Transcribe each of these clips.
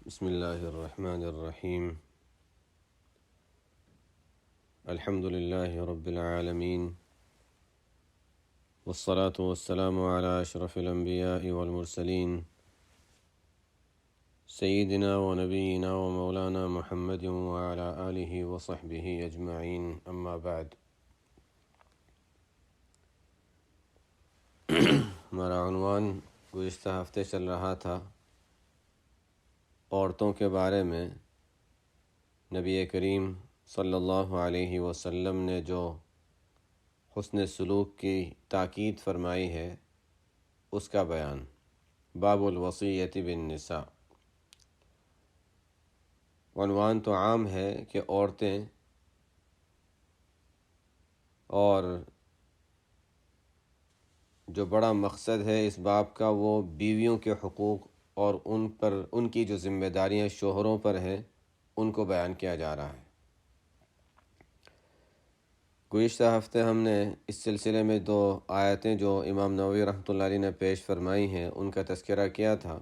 بسم اللہ الرحمن الرحیم الحمد للہ رب العالمین والصلاة والسلام علی اشرف الانبیاء والمرسلین سیدنا و نبینا و مولانا محمد وعلی آلہ وصحبہ اجمعین اما بعد۔ ہمارا عنوان گزشتہ ہفتے چل رہا تھا عورتوں کے بارے میں نبی کریم صلی اللہ علیہ وسلم نے جو حسن سلوک کی تاکید فرمائی ہے اس کا بیان۔ باب الوصیۃ بالنساء۔ عنوان تو عام ہے کہ عورتیں، اور جو بڑا مقصد ہے اس باب کا وہ بیویوں کے حقوق اور ان کی جو ذمہ داریاں شوہروں پر ہیں ان کو بیان کیا جا رہا ہے۔ گزشتہ ہفتے ہم نے اس سلسلے میں دو آیتیں جو امام نووی رحمۃ اللہ علیہ نے پیش فرمائی ہیں ان کا تذکرہ کیا تھا۔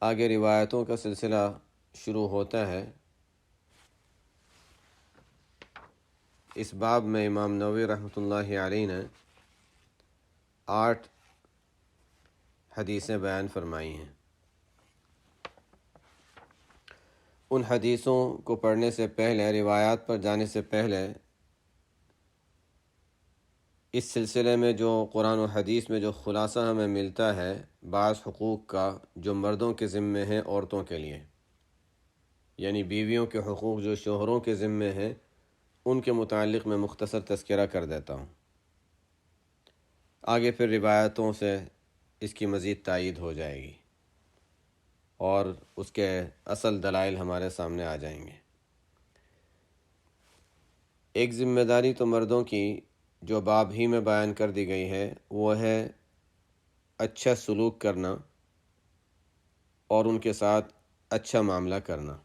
آگے روایتوں کا سلسلہ شروع ہوتا ہے۔ اس باب میں امام نووی رحمۃ اللہ علیہ نے 8 حدیثیں بیان فرمائی ہیں۔ ان حدیثوں کو پڑھنے سے پہلے، روایات پر جانے سے پہلے، اس سلسلے میں جو قرآن و حدیث میں جو خلاصہ ہمیں ملتا ہے بعض حقوق کا جو مردوں کے ذمے ہیں عورتوں کے لیے، یعنی بیویوں کے حقوق جو شوہروں کے ذمے ہیں ان کے متعلق میں مختصر تذکرہ کر دیتا ہوں۔ آگے پھر روایتوں سے اس کی مزید تائید ہو جائے گی اور اس کے اصل دلائل ہمارے سامنے آ جائیں گے۔ ایک ذمہ داری تو مردوں کی جو باب ہی میں بیان کر دی گئی ہے وہ ہے اچھا سلوک کرنا اور ان کے ساتھ اچھا معاملہ کرنا۔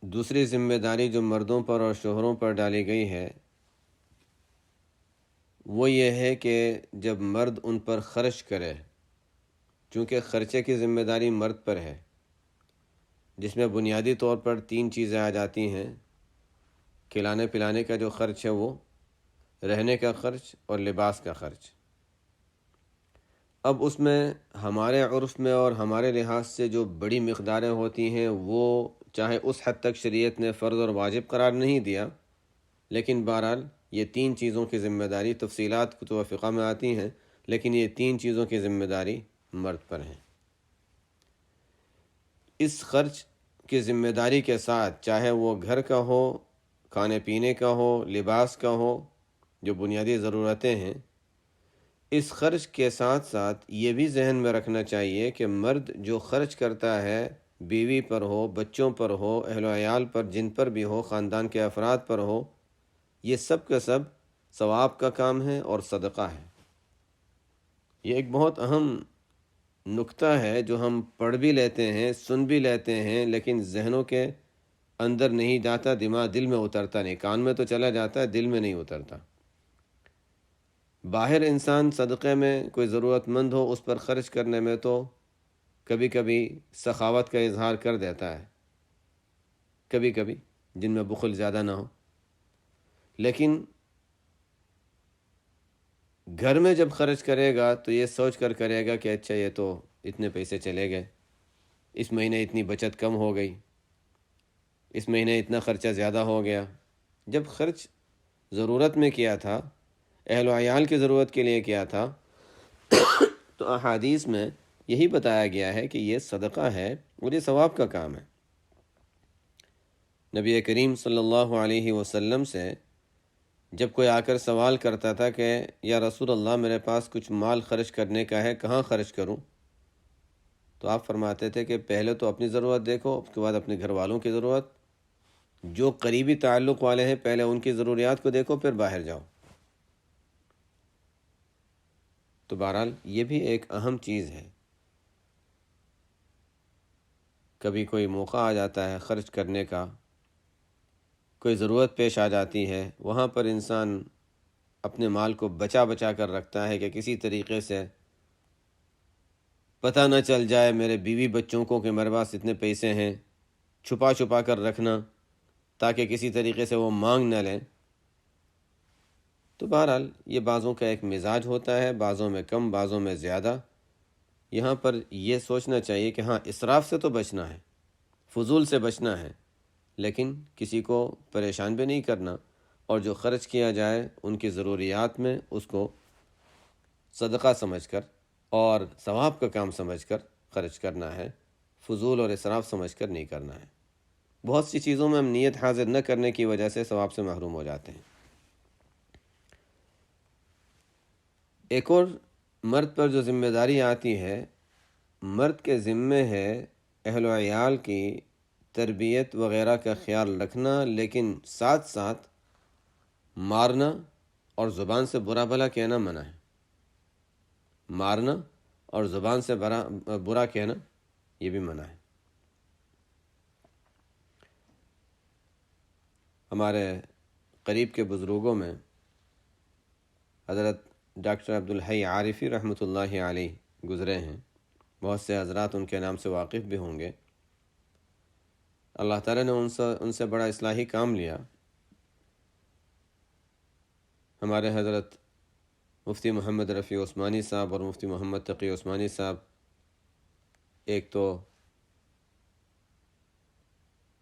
دوسری ذمہ داری جو مردوں پر اور شوہروں پر ڈالی گئی ہے وہ یہ ہے کہ جب مرد ان پر خرچ کرے، چونکہ خرچے کی ذمہ داری مرد پر ہے، جس میں بنیادی طور پر 3 چیزیں آ جاتی ہیں۔ کھلانے پلانے کا جو خرچ ہے وہ، رہنے کا خرچ اور لباس کا خرچ۔ اب اس میں ہمارے عرف میں اور ہمارے لحاظ سے جو بڑی مقداریں ہوتی ہیں وہ چاہے اس حد تک شریعت نے فرض اور واجب قرار نہیں دیا، لیکن بہرحال یہ 3 چیزوں کی ذمہ داری، تفصیلات کتب فقہ میں آتی ہیں، لیکن یہ 3 چیزوں کی ذمہ داری مرد پر ہیں۔ اس خرچ کی ذمہ داری کے ساتھ چاہے وہ گھر کا ہو، کھانے پینے کا ہو، لباس کا ہو، جو بنیادی ضرورتیں ہیں، اس خرچ کے ساتھ ساتھ یہ بھی ذہن میں رکھنا چاہیے کہ مرد جو خرچ کرتا ہے بیوی پر ہو، بچوں پر ہو، اہل و عیال پر، جن پر بھی ہو، خاندان کے افراد پر ہو، یہ سب کا سب ثواب کا کام ہے اور صدقہ ہے۔ یہ ایک بہت اہم نکتہ ہے جو ہم پڑھ بھی لیتے ہیں، سن بھی لیتے ہیں، لیکن ذہنوں کے اندر نہیں جاتا، دل میں اترتا نہیں۔ کان میں تو چلا جاتا ہے، دل میں نہیں اترتا۔ باہر انسان صدقے میں کوئی ضرورت مند ہو اس پر خرچ کرنے میں تو کبھی کبھی سخاوت کا اظہار کر دیتا ہے، کبھی کبھی جن میں بخل زیادہ نہ ہو، لیکن گھر میں جب خرچ کرے گا تو یہ سوچ کر کرے گا کہ اچھا یہ تو اتنے پیسے چلے گئے، اس مہینے اتنی بچت کم ہو گئی، اس مہینے اتنا خرچہ زیادہ ہو گیا۔ جب خرچ ضرورت میں کیا تھا، اہل و عیال کی ضرورت کے لیے کیا تھا، تو احادیث میں یہی بتایا گیا ہے کہ یہ صدقہ ہے اور یہ ثواب کا کام ہے۔ نبی کریم صلی اللہ علیہ وسلم سے جب کوئی آ کر سوال کرتا تھا کہ یا رسول اللہ میرے پاس کچھ مال خرچ کرنے کا ہے، کہاں خرچ کروں؟ تو آپ فرماتے تھے کہ پہلے تو اپنی ضرورت دیکھو، اس کے بعد اپنے گھر والوں کی ضرورت، جو قریبی تعلق والے ہیں پہلے ان کی ضروریات کو دیکھو پھر باہر جاؤ۔ تو بہرحال یہ بھی ایک اہم چیز ہے۔ کبھی کوئی موقع آ جاتا ہے خرچ کرنے کا، کوئی ضرورت پیش آ جاتی ہے وہاں پر انسان اپنے مال کو بچا بچا کر رکھتا ہے کہ کسی طریقے سے پتہ نہ چل جائے میرے بیوی بچوں کو کہ میرے پاس اتنے پیسے ہیں، چھپا چھپا کر رکھنا تاکہ کسی طریقے سے وہ مانگ نہ لیں۔ تو بہرحال یہ بعضوں کا ایک مزاج ہوتا ہے، بعضوں میں کم، بعضوں میں زیادہ۔ یہاں پر یہ سوچنا چاہیے کہ ہاں اسراف سے تو بچنا ہے، فضول سے بچنا ہے، لیکن کسی کو پریشان بھی نہیں کرنا، اور جو خرچ کیا جائے ان کی ضروریات میں اس کو صدقہ سمجھ کر اور ثواب کا کام سمجھ کر خرچ کرنا ہے، فضول اور اسراف سمجھ کر نہیں کرنا ہے۔ بہت سی چیزوں میں ہم نیت حاضر نہ کرنے کی وجہ سے ثواب سے محروم ہو جاتے ہیں۔ ایک اور مرد پر جو ذمہ داری آتی ہے، مرد کے ذمے ہے اہل و عیال کی تربیت وغیرہ کا خیال رکھنا، لیکن ساتھ ساتھ مارنا اور زبان سے برا بھلا کہنا منع ہے۔ مارنا اور زبان سے برا کہنا یہ بھی منع ہے۔ ہمارے قریب کے بزرگوں میں حضرت ڈاکٹر عبدالحی عارفی رحمۃ اللہ علیہ گزرے ہیں، بہت سے حضرات ان کے نام سے واقف بھی ہوں گے۔ اللہ تعالیٰ نے ان سے بڑا اصلاحی کام لیا۔ ہمارے حضرت مفتی محمد رفیع عثمانی صاحب اور مفتی محمد تقی عثمانی صاحب ایک تو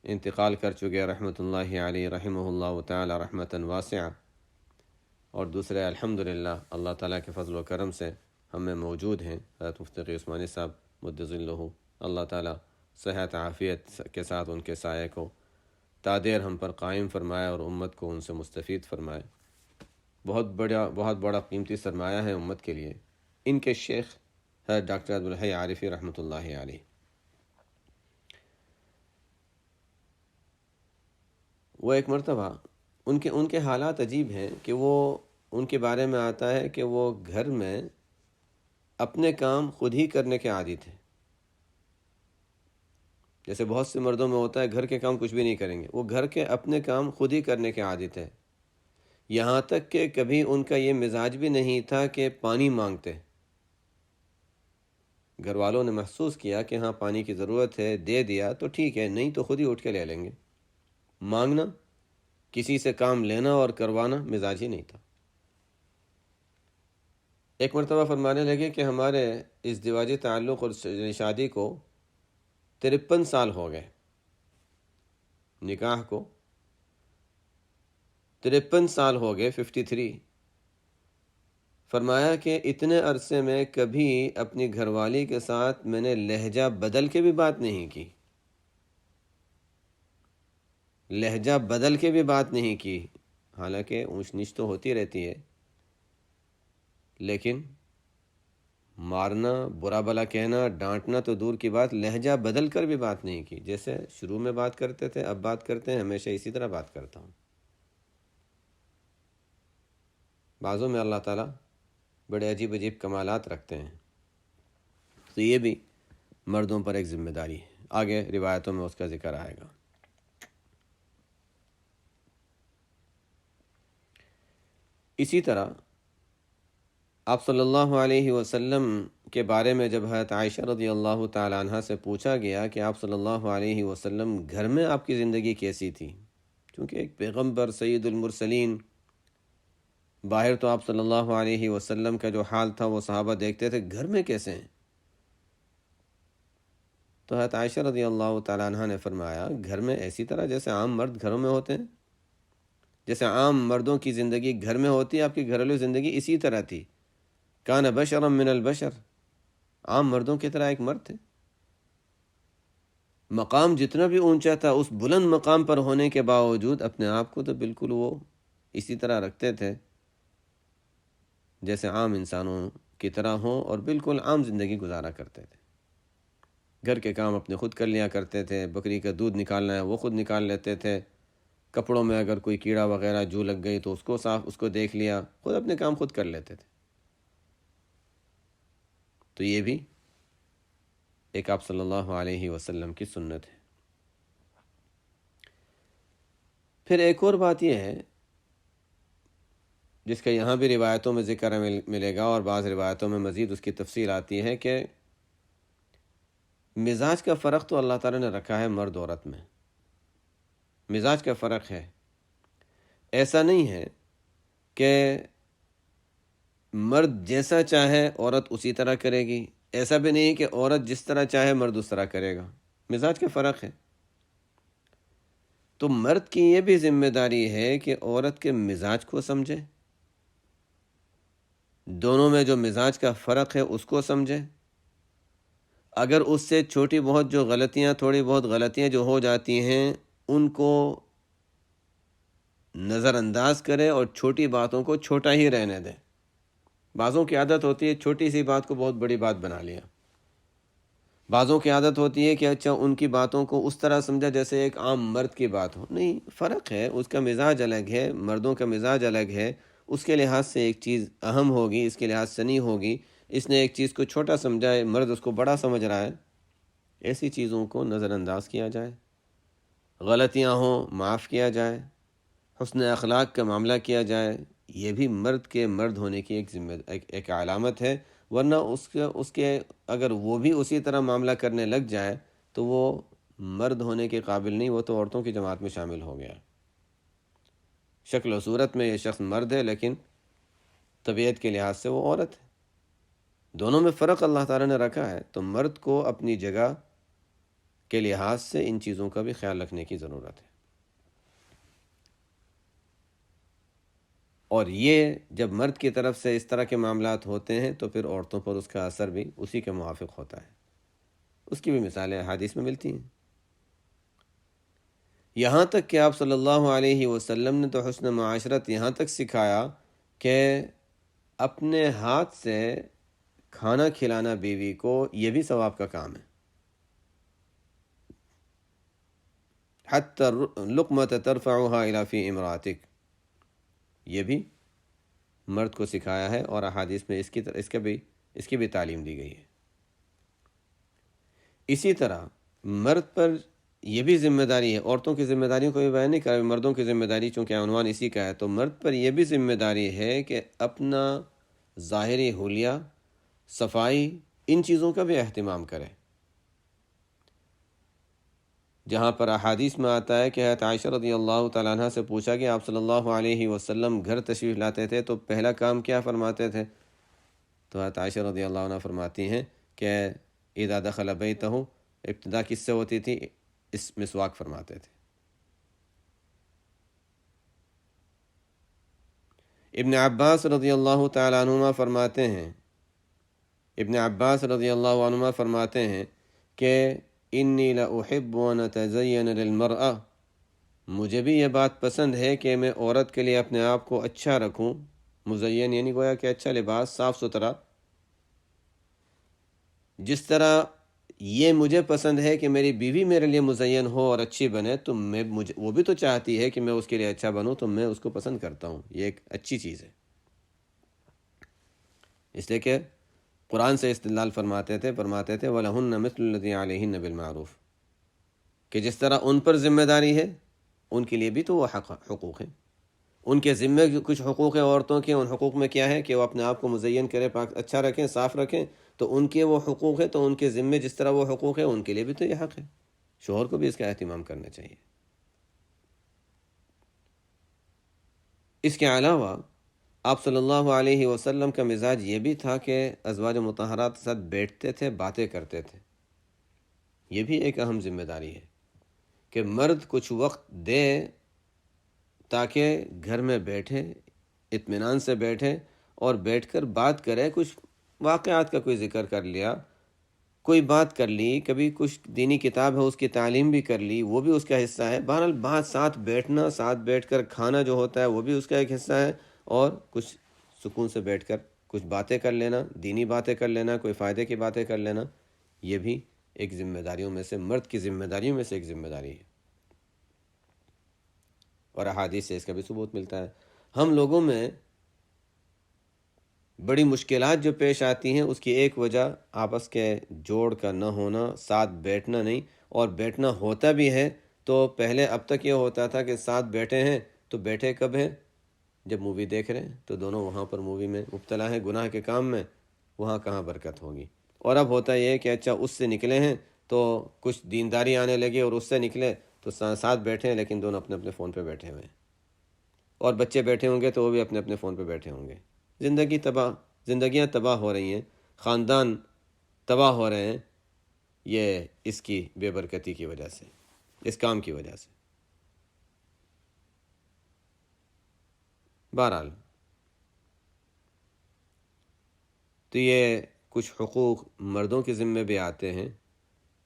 انتقال کر چکے رحمۃ اللہ علیہ رحمہ اللہ تعالی رحمتاً واسعہ، اور دوسرے الحمدللہ اللہ تعالیٰ کے فضل و کرم سے ہمیں موجود ہیں حضرت مفتی تقی عثمانی صاحب مد ظلہ۔ اللہ تعالیٰ صحت عافیت کے ساتھ ان کے سائے کو تادیر ہم پر قائم فرمائے اور امت کو ان سے مستفید فرمائے۔ بہت بڑا قیمتی سرمایہ ہے امت کے لیے ان کے شیخ حضرت ڈاکٹر عبدالحی عارفی رحمۃ اللہ علیہ۔ وہ ایک مرتبہ ان کے حالات عجیب ہیں کہ وہ ان کے بارے میں آتا ہے کہ وہ گھر میں اپنے کام خود ہی کرنے کے عادی تھے۔ جیسے بہت سے مردوں میں ہوتا ہے گھر کے کام کچھ بھی نہیں کریں گے، وہ گھر کے اپنے کام خود ہی کرنے کے عادی تھے، یہاں تک کہ کبھی ان کا یہ مزاج بھی نہیں تھا کہ پانی مانگتے۔ گھر والوں نے محسوس کیا کہ ہاں پانی کی ضرورت ہے، دے دیا تو ٹھیک ہے، نہیں تو خود ہی اٹھ کے لے لیں گے۔ مانگنا، کسی سے کام لینا اور کروانا مزاج ہی نہیں تھا۔ ایک مرتبہ فرمانے لگے کہ ہمارے ازدواجی تعلق اور شادی کو 53 سال ہو گئے، نکاح کو 53 سال ہو گئے، 53۔ فرمایا کہ اتنے عرصے میں کبھی اپنی گھر والی کے ساتھ میں نے لہجہ بدل کے بھی بات نہیں کی، لہجہ بدل کے بھی بات نہیں کی، حالانکہ اونچ نیچ تو ہوتی رہتی ہے، لیکن مارنا، برا بھلا کہنا، ڈانٹنا تو دور کی بات، لہجہ بدل کر بھی بات نہیں کی۔ جیسے شروع میں بات کرتے تھے اب بات کرتے ہیں، ہمیشہ اسی طرح بات کرتا ہوں۔ بعضوں میں اللہ تعالیٰ بڑے عجیب عجیب کمالات رکھتے ہیں، تو یہ بھی مردوں پر ایک ذمہ داری ہے، آگے روایتوں میں اس کا ذکر آئے گا۔ اسی طرح آپ صلی اللہ علیہ وسلم کے بارے میں جب حضرت عائشہ رضی اللہ تعالی عنہ سے پوچھا گیا کہ آپ صلی اللہ علیہ وسلم گھر میں آپ کی زندگی کیسی تھی، کیونکہ ایک پیغمبر سید المرسلین، باہر تو آپ صلی اللہ علیہ وسلم کا جو حال تھا وہ صحابہ دیکھتے تھے، گھر میں کیسے ہیں؟ تو حضرت عائشہ رضی اللہ تعالی عنہ نے فرمایا گھر میں اسی طرح جیسے عام مرد گھروں میں ہوتے ہیں، جیسے عام مردوں کی زندگی گھر میں ہوتی ہے، آپ کی گھریلو زندگی اسی طرح تھی۔ کان بشرا من البشر، عام مردوں کی طرح ایک مرد تھے۔ مقام جتنا بھی اونچا تھا، اس بلند مقام پر ہونے کے باوجود اپنے آپ کو تو بالکل وہ اسی طرح رکھتے تھے جیسے عام انسانوں کی طرح ہوں، اور بالکل عام زندگی گزارا کرتے تھے۔ گھر کے کام اپنے خود کر لیا کرتے تھے، بکری کا دودھ نکالنا ہے وہ خود نکال لیتے تھے، کپڑوں میں اگر کوئی کیڑا وغیرہ جو لگ گئی تو اس کو دیکھ لیا، خود اپنے کام خود کر لیتے تھے۔ تو یہ بھی ایک آپ صلی اللہ علیہ وسلم کی سنت ہے۔ پھر ایک اور بات یہ ہے جس کا یہاں بھی روایتوں میں ذکر ملے گا، اور بعض روایتوں میں مزید اس کی تفصیل آتی ہے کہ مزاج کا فرق تو اللہ تعالیٰ نے رکھا ہے مرد عورت میں، مزاج کا فرق ہے۔ ایسا نہیں ہے کہ مرد جیسا چاہے عورت اسی طرح کرے گی، ایسا بھی نہیں کہ عورت جس طرح چاہے مرد اس طرح کرے گا، مزاج کا فرق ہے۔ تو مرد کی یہ بھی ذمہ داری ہے کہ عورت کے مزاج کو سمجھے، دونوں میں جو مزاج کا فرق ہے اس کو سمجھے، اگر اس سے چھوٹی بہت جو غلطیاں، تھوڑی بہت غلطیاں جو ہو جاتی ہیں ان کو نظر انداز کرے اور چھوٹی باتوں کو چھوٹا ہی رہنے دے۔ بعضوں کی عادت ہوتی ہے چھوٹی سی بات کو بہت بڑی بات بنا لیا، بعضوں کی عادت ہوتی ہے کہ اچھا ان کی باتوں کو اس طرح سمجھا جیسے ایک عام مرد کی بات ہو۔ نہیں، فرق ہے، اس کا مزاج الگ ہے، مردوں کا مزاج الگ ہے، اس کے لحاظ سے ایک چیز اہم ہوگی، اس کے لحاظ سے نہیں ہوگی۔ اس نے ایک چیز کو چھوٹا سمجھا ہے، مرد اس کو بڑا سمجھ رہا ہے، ایسی چیزوں کو نظر انداز کیا جائے، غلطیاں ہوں معاف کیا جائے، حسن اخلاق کا معاملہ کیا جائے۔ یہ بھی مرد کے مرد ہونے کی ایک علامت ہے، ورنہ اس کے اگر وہ بھی اسی طرح معاملہ کرنے لگ جائے تو وہ مرد ہونے کے قابل نہیں، وہ تو عورتوں کی جماعت میں شامل ہو گیا۔ شکل و صورت میں یہ شخص مرد ہے لیکن طبیعت کے لحاظ سے وہ عورت ہے۔ دونوں میں فرق اللہ تعالیٰ نے رکھا ہے، تو مرد کو اپنی جگہ کے لحاظ سے ان چیزوں کا بھی خیال رکھنے کی ضرورت ہے۔ اور یہ جب مرد کی طرف سے اس طرح کے معاملات ہوتے ہیں تو پھر عورتوں پر اس کا اثر بھی اسی کے موافق ہوتا ہے۔ اس کی بھی مثالیں احادیث میں ملتی ہیں، یہاں تک کہ آپ صلی اللہ علیہ وسلم نے تو حسن معاشرت یہاں تک سکھایا کہ اپنے ہاتھ سے کھانا کھلانا بیوی کو یہ بھی ثواب کا کام ہے، حتی لقمۃ ترفعها الی فی امراتک، یہ بھی مرد کو سکھایا ہے، اور احادیث میں اس کی بھی تعلیم دی گئی ہے۔ اسی طرح مرد پر یہ بھی ذمہ داری ہے، عورتوں کی ذمہ داریوں کو بھی بیان نہیں کرا، مردوں کی ذمہ داری چونکہ عنوان اسی کا ہے، تو مرد پر یہ بھی ذمہ داری ہے کہ اپنا ظاہری حلیہ، صفائی، ان چیزوں کا بھی اہتمام کرے۔ جہاں پر احادیث میں آتا ہے کہ حضرت عائشہ رضی اللہ تعالیٰ عنہ سے پوچھا کہ آپ صلی اللہ علیہ وسلم گھر تشریف لاتے تھے تو پہلا کام کیا فرماتے تھے؟ تو حضرت عائشہ رضی اللہ عنہ فرماتی ہیں کہ اذا دخل بیتہ، ابتدا کس سے ہوتی تھی؟ اس مسواک فرماتے تھے۔ ابن عباس رضی اللہ تعالیٰ عنہما فرماتے ہیں، ابن عباس رضی اللہ عنہما فرماتے ہیں کہ انی لاحب ان اتزین للمرأة، مجھے بھی یہ بات پسند ہے کہ میں عورت کے لیے اپنے آپ کو اچھا رکھوں، مزین یعنی گویا کہ اچھا لباس، صاف ستھرا، جس طرح یہ مجھے پسند ہے کہ میری بیوی میرے لیے مزین ہو اور اچھی بنے، تو وہ بھی تو چاہتی ہے کہ میں اس کے لیے اچھا بنوں، تو میں اس کو پسند کرتا ہوں، یہ ایک اچھی چیز ہے۔ اس لیے کہ قرآن سے استدلال فرماتے تھے وَلَهُنَّ مِثْلُ الَّذِي عَلَيْهِنَّ بِالْمَعْرُوفِ، کہ جس طرح ان پر ذمہ داری ہے ان کے لیے بھی تو وہ حقوق ہیں، ان کے ذمہ کچھ حقوق ہیں عورتوں کے، ان حقوق میں کیا ہے کہ وہ اپنے آپ کو مزین کریں، اچھا رکھیں، صاف رکھیں، تو ان کے وہ حقوق ہیں، تو ان کے ذمہ جس طرح وہ حقوق ہیں ان کے لیے بھی تو یہ حق ہے، شوہر کو بھی اس کا اہتمام کرنا چاہیے۔ اس کے علاوہ آپ صلی اللہ علیہ وسلم کا مزاج یہ بھی تھا کہ ازواج مطہرات کے ساتھ بیٹھتے تھے، باتیں کرتے تھے۔ یہ بھی ایک اہم ذمہ داری ہے کہ مرد کچھ وقت دے تاکہ گھر میں بیٹھے، اطمینان سے بیٹھے اور بیٹھ کر بات کرے، کچھ واقعات کا کوئی ذکر کر لیا، کوئی بات کر لی، کبھی کچھ دینی کتاب ہے اس کی تعلیم بھی کر لی، وہ بھی اس کا حصہ ہے۔ بہرحال بات، ساتھ بیٹھنا، ساتھ بیٹھ کر کھانا جو ہوتا ہے وہ بھی اس کا ایک حصہ ہے، اور کچھ سکون سے بیٹھ کر کچھ باتیں کر لینا، دینی باتیں کر لینا، کوئی فائدے کی باتیں کر لینا، یہ بھی ایک ذمہ داریوں میں سے، مرد کی ذمہ داریوں میں سے ایک ذمہ داری ہے، اور احادیث سے اس کا بھی ثبوت ملتا ہے۔ ہم لوگوں میں بڑی مشکلات جو پیش آتی ہیں اس کی ایک وجہ آپس کے جوڑ کا نہ ہونا، ساتھ بیٹھنا نہیں، اور بیٹھنا ہوتا بھی ہے تو پہلے اب تک یہ ہوتا تھا کہ ساتھ بیٹھے ہیں تو بیٹھے کب ہیں؟ جب مووی دیکھ رہے ہیں تو دونوں وہاں پر مووی میں مبتلا ہیں، گناہ کے کام میں، وہاں کہاں برکت ہوگی۔ اور اب ہوتا یہ ہے کہ اچھا اس سے نکلے ہیں تو کچھ دینداری آنے لگی، اور اس سے نکلے تو ساتھ بیٹھے ہیں لیکن دونوں اپنے اپنے فون پہ بیٹھے ہوئے ہیں، اور بچے بیٹھے ہوں گے تو وہ بھی اپنے اپنے فون پہ بیٹھے ہوں گے۔ زندگیاں تباہ ہو رہی ہیں، خاندان تباہ ہو رہے ہیں، یہ اس کی بے برکتی کی وجہ سے، اس کام کی وجہ سے۔ بہرحال تو یہ کچھ حقوق مردوں کے ذمے بھی آتے ہیں،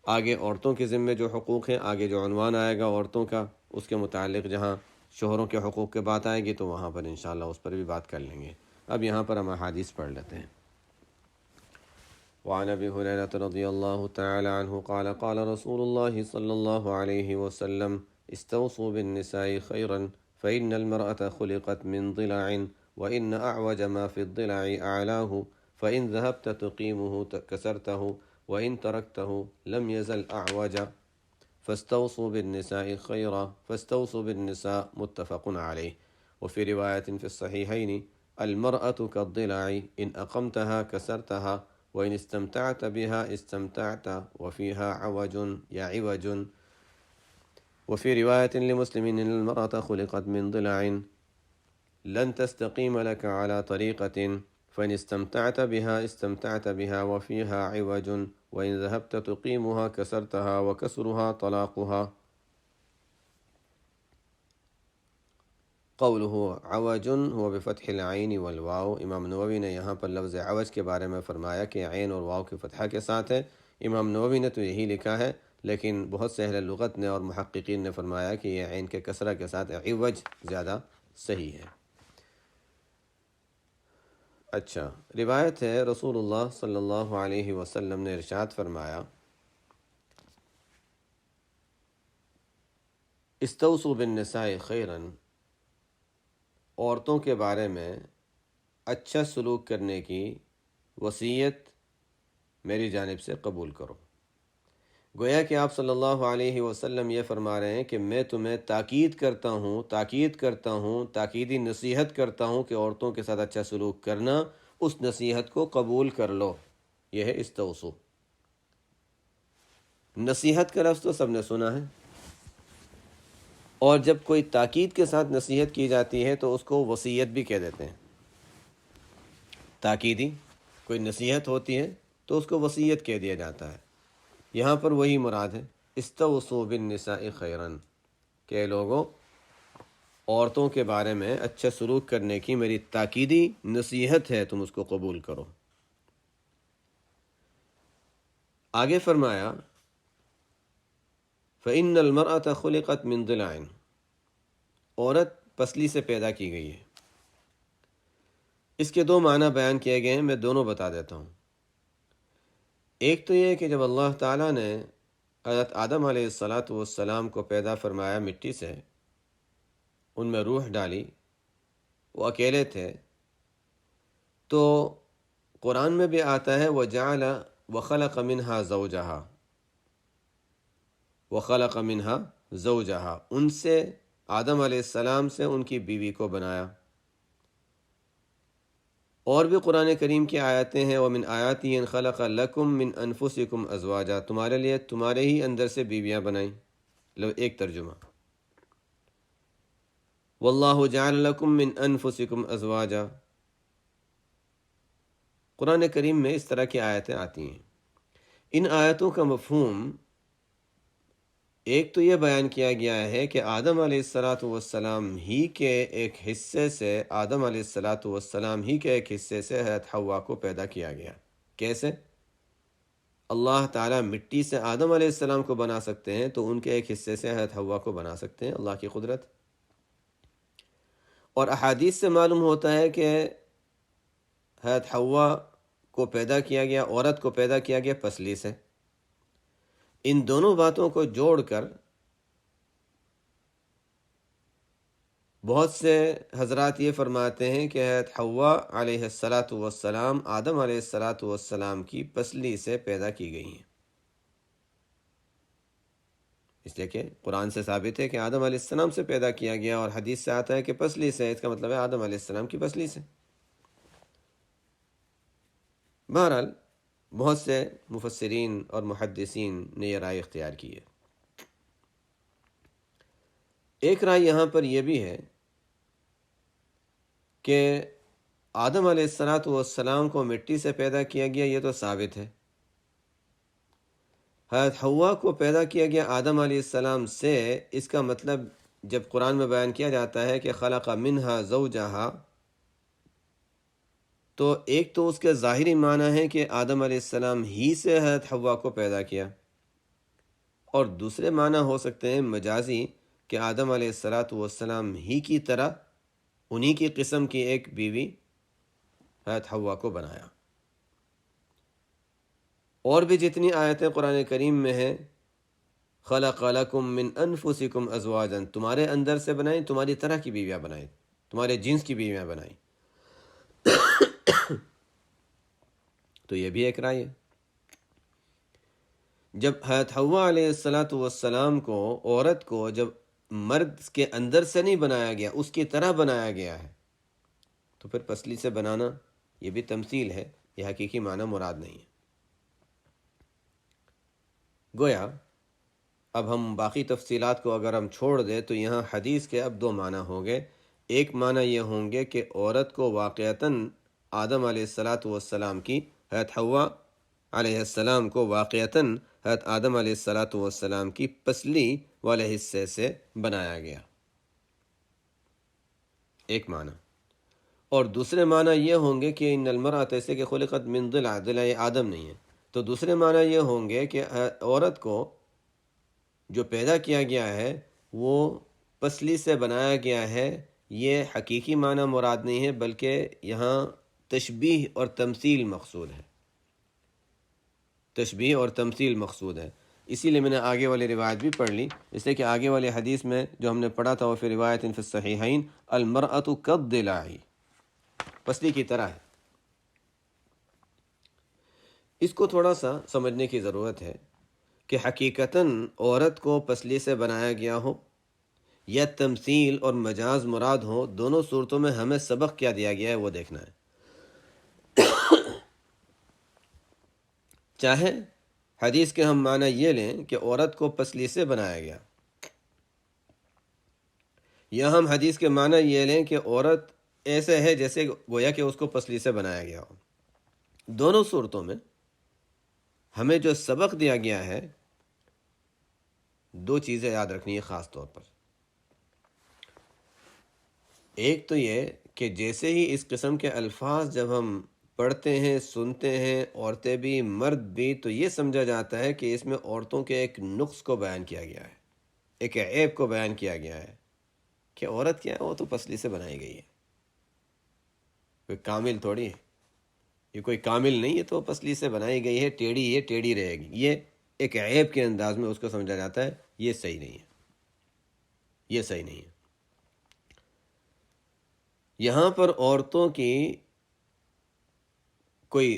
آگے عورتوں کے ذمے جو حقوق ہیں، آگے جو عنوان آئے گا عورتوں کا، اس کے متعلق جہاں شوہروں کے حقوق کے بات آئے گی تو وہاں پر انشاءاللہ اس پر بھی بات کر لیں گے۔ اب یہاں پر ہم احادیث پڑھ لیتے ہیں۔ وعن ابی ہریرہ رضی اللہ تعالی عنہ قال قال رسول اللہ صلی اللہ علیہ وسلم استوصوا بالنساء خیرا فإن المرأة خلقت من ضلع وإن أعوج ما في الضلع أعلاه فإن ذهبت تقيمه كسرته وإن تركته لم يزل أعوجا فاستوصوا بالنساء خيرا فاستوصوا بالنساء متفق عليه وفي رواية في الصحيحين المرأة كالضلع إن أقمتها كسرتها وإن استمتعت بها استمتعت وفيها عوج يعوج وفي رواية لمسلم إن المرأة خلقت من ضلع لن تستقيم لك على طريقة فإن استمتعت بها استمتعت بها وفيها عوج وإن ذهبت تقيمها كسرتها وكسرها طلاقها۔ قوله عوج هو بفتح العين والواو، امام نووی نے یہاں پر لفظ عوج کے بارے میں فرمایا کہ عین اور واو کے فتحہ کے ساتھ ہے۔ امام نووی نے تو یہی لکھا ہے، لیکن بہت سے اہل لغت نے اور محققین نے فرمایا کہ یہ عین کے کسرہ کے ساتھ عوج زیادہ صحیح ہے۔ اچھا، روایت ہے رسول اللہ صلی اللہ علیہ وسلم نے ارشاد فرمایا استوصوا بالنساء خیرا، عورتوں کے بارے میں اچھا سلوک کرنے کی وصیت میری جانب سے قبول کرو۔ گویا کہ آپ صلی اللہ علیہ وسلم یہ فرما رہے ہیں کہ میں تمہیں تاکید کرتا ہوں، تاکیدی نصیحت کرتا ہوں کہ عورتوں کے ساتھ اچھا سلوک کرنا، اس نصیحت کو قبول کر لو۔ یہ ہے استوصو۔ نصیحت کا لفظ تو سب نے سنا ہے، اور جب کوئی تاکید کے ساتھ نصیحت کی جاتی ہے تو اس کو وصیت بھی کہہ دیتے ہیں۔ تاکیدی کوئی نصیحت ہوتی ہے تو اس کو وصیت کہہ دیا جاتا ہے۔ یہاں پر وہی مراد ہے، استوصوا بالنساء خیرا، کہ لوگوں عورتوں کے بارے میں اچھا سلوک کرنے کی میری تاکیدی نصیحت ہے، تم اس کو قبول کرو۔ آگے فرمایا فَإِنَّ الْمَرْأَةَ خُلِقَتْ مِنْ ضِلْعٍ، عورت پسلی سے پیدا کی گئی ہے۔ اس کے دو معنی بیان کیے گئے ہیں، میں دونوں بتا دیتا ہوں۔ ایک تو یہ کہ جب اللہ تعالیٰ نے حضرت آدم علیہ السلام کو پیدا فرمایا مٹی سے، ان میں روح ڈالی، وہ اکیلے تھے، تو قرآن میں بھی آتا ہے وَجَعَلَ وَخَلَقَ مِنْهَا زَوْجَهَا، وَخَلَقَ مِنْهَا زَوْجَهَا، ان سے آدم علیہ السلام سے ان کی بیوی کو بنایا۔ اور بھی قرآن کریم کی آیتیں ہیں وَمِنْ آیَاتِهِ أَنْ خَلَقَ لَكُم مِّنْ أَنفُسِكُمْ أَزْوَاجًا، تمہارے لیے تمہارے ہی اندر سے بیویاں بنائیں۔ ایک ترجمہ، وَاللَّهُ جَعَلَ لَكُم مِّنْ أَنفُسِكُمْ أَزْوَاجًا۔ قرآن کریم میں اس طرح کی آیتیں آتی ہیں۔ ان آیتوں کا مفہوم ایک تو یہ بیان کیا گیا ہے کہ آدم علیہ السلام ہی کے ایک حصے سے حضرت حوا کو پیدا کیا گیا۔ کیسے؟ اللہ تعالیٰ مٹی سے آدم علیہ السلام کو بنا سکتے ہیں تو ان کے ایک حصے سے حضرت حوا کو بنا سکتے ہیں، اللہ کی قدرت۔ اور احادیث سے معلوم ہوتا ہے کہ حضرت حوا کو پیدا کیا گیا، عورت کو پیدا کیا گیا پسلی سے۔ ان دونوں باتوں کو جوڑ کر بہت سے حضرات یہ فرماتے ہیں کہ حضرت حوا علیہ السلام آدم علیہ السلام کی پسلی سے پیدا کی گئی ہیں۔ اس لیے کہ قرآن سے ثابت ہے کہ آدم علیہ السلام سے پیدا کیا گیا، اور حدیث سے آتا ہے کہ پسلی سے، اس کا مطلب ہے آدم علیہ السلام کی پسلی سے۔ بہرحال بہت سے مفسرین اور محدثین نے یہ رائے اختیار کی ہے۔ ایک رائے یہاں پر یہ بھی ہے کہ آدم علیہ السلام کو مٹی سے پیدا کیا گیا، یہ تو ثابت ہے۔ حضرت حوا کو پیدا کیا گیا آدم علیہ السلام سے، اس کا مطلب جب قرآن میں بیان کیا جاتا ہے کہ خلق منہا زوجہا، تو ایک تو اس کے ظاہری معنی ہے کہ آدم علیہ السلام ہی سے حضرت حوا کو پیدا کیا، اور دوسرے معنی ہو سکتے ہیں مجازی کہ آدم علیہ السلام ہی کی طرح انہی کی قسم کی ایک بیوی حضرت حوا کو بنایا۔ اور بھی جتنی آیتیں قرآن کریم میں ہیں، خلق لکم من انفسکم ازواجا، تمہارے اندر سے بنائیں، تمہاری طرح کی بیویاں بنائیں، تمہارے جنس کی بیویاں بنائیں، تو یہ بھی ایک رائے ہے۔ جب حضرت حوا علیہ السلام کو، عورت کو، جب مرد کے اندر سے نہیں بنایا گیا، اس کی طرح بنایا گیا ہے، تو پھر پسلی سے بنانا یہ بھی تمثیل ہے، یہ حقیقی معنی مراد نہیں ہے۔ گویا اب ہم باقی تفصیلات کو اگر ہم چھوڑ دیں تو یہاں حدیث کے اب دو معنی ہوں گے۔ ایک معنی یہ ہوں گے کہ عورت کو واقعتاً آدم علیہ السلام کی، حضرت حوا علیہ السلام کو واقعتاً حضرت آدم علیہ السلام کی پسلی والے حصے سے بنایا گیا، ایک معنی۔ اور دوسرے معنی یہ ہوں گے کہ ان المرأۃ، ایسے کہ خلقت من ضلع، ضلع آدم نہیں ہے، تو دوسرے معنی یہ ہوں گے کہ عورت کو جو پیدا کیا گیا ہے وہ پسلی سے بنایا گیا ہے، یہ حقیقی معنی مراد نہیں ہے، بلکہ یہاں تشبیہ اور تمثیل مقصود ہے، تشبیہ اور تمثیل مقصود ہے۔ اسی لیے میں نے آگے والی روایت بھی پڑھ لی، اس لیے کہ آگے والی حدیث میں جو ہم نے پڑھا تھا وہ فی روایت فی الصحیحین المرأۃ کالضلع، پسلی کی طرح ہے۔ اس کو تھوڑا سا سمجھنے کی ضرورت ہے کہ حقیقتاً عورت کو پسلی سے بنایا گیا ہو یا تمثیل اور مجاز مراد ہو، دونوں صورتوں میں ہمیں سبق کیا دیا گیا ہے وہ دیکھنا ہے۔ چاہے حدیث کے ہم معنی یہ لیں کہ عورت کو پسلی سے بنایا گیا، یا ہم حدیث کے معنی یہ لیں کہ عورت ایسے ہے جیسے گویا کہ اس کو پسلی سے بنایا گیا ہو، دونوں صورتوں میں ہمیں جو سبق دیا گیا ہے دو چیزیں یاد رکھنی ہے خاص طور پر۔ ایک تو یہ کہ جیسے ہی اس قسم کے الفاظ جب ہم پڑھتے ہیں، سنتے ہیں، عورتیں بھی مرد بھی، تو یہ سمجھا جاتا ہے کہ اس میں عورتوں کے ایک نقص کو بیان کیا گیا ہے، ایک عیب کو بیان کیا گیا ہے کہ عورت کیا ہے، وہ تو پسلی سے بنائی گئی ہے، کوئی کامل تھوڑی ہے، یہ کوئی کامل نہیں ہے، تو پسلی سے بنائی گئی ہے، ٹیڑھی یہ ٹیڑھی رہے گی، یہ ایک عیب کے انداز میں اس کو سمجھا جاتا ہے۔ یہ صحیح نہیں ہے، یہ صحیح نہیں ہے۔ یہاں پر عورتوں کی کوئی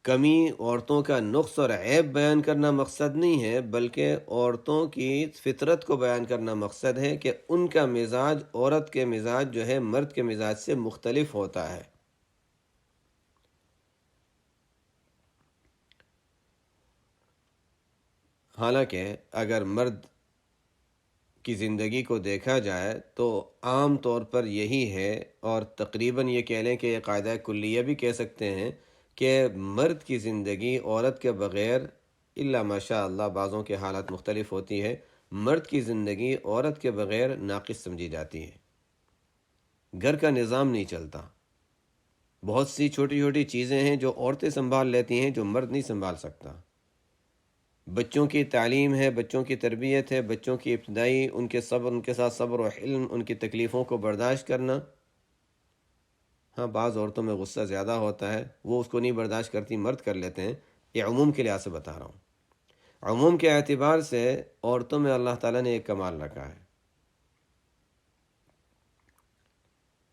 کمی، عورتوں کا نقص اور عیب بیان کرنا مقصد نہیں ہے، بلکہ عورتوں کی فطرت کو بیان کرنا مقصد ہے کہ ان کا مزاج، عورت کے مزاج جو ہے مرد کے مزاج سے مختلف ہوتا ہے۔ حالانکہ اگر مرد کی زندگی کو دیکھا جائے تو عام طور پر یہی ہے، اور تقریباً یہ کہہ لیں کہ یہ قاعدہ کلیہ بھی کہہ سکتے ہیں کہ مرد کی زندگی عورت کے بغیر، الا ماشاء اللہ بعضوں کے حالات مختلف ہوتی ہے، مرد کی زندگی عورت کے بغیر ناقص سمجھی جاتی ہے۔ گھر کا نظام نہیں چلتا، بہت سی چھوٹی چھوٹی چیزیں ہیں جو عورتیں سنبھال لیتی ہیں جو مرد نہیں سنبھال سکتا۔ بچوں کی تعلیم ہے، بچوں کی تربیت ہے، بچوں کی ابتدائی ان کے ساتھ صبر و حلم، ان کی تکلیفوں کو برداشت کرنا۔ ہاں بعض عورتوں میں غصہ زیادہ ہوتا ہے، وہ اس کو نہیں برداشت کرتی، مرد کر لیتے ہیں، یہ عموم کے لحاظ سے بتا رہا ہوں۔ عموم کے اعتبار سے عورتوں میں اللہ تعالیٰ نے ایک کمال رکھا ہے،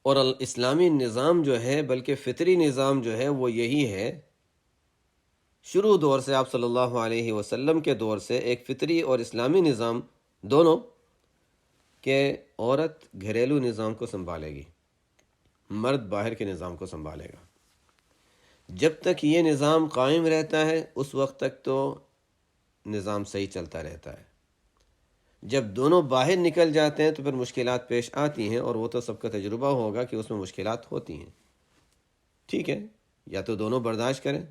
اور اسلامی نظام جو ہے، بلکہ فطری نظام جو ہے وہ یہی ہے شروع دور سے آپ صلی اللہ علیہ وسلم کے دور سے ایک فطری اور اسلامی نظام دونوں کہ عورت گھریلو نظام کو سنبھالے گی، مرد باہر کے نظام کو سنبھالے گا۔ جب تک یہ نظام قائم رہتا ہے اس وقت تک تو نظام صحیح چلتا رہتا ہے۔ جب دونوں باہر نکل جاتے ہیں تو پھر مشکلات پیش آتی ہیں، اور وہ تو سب کا تجربہ ہوگا کہ اس میں مشکلات ہوتی ہیں۔ ٹھیک ہے، یا تو دونوں برداشت کریں،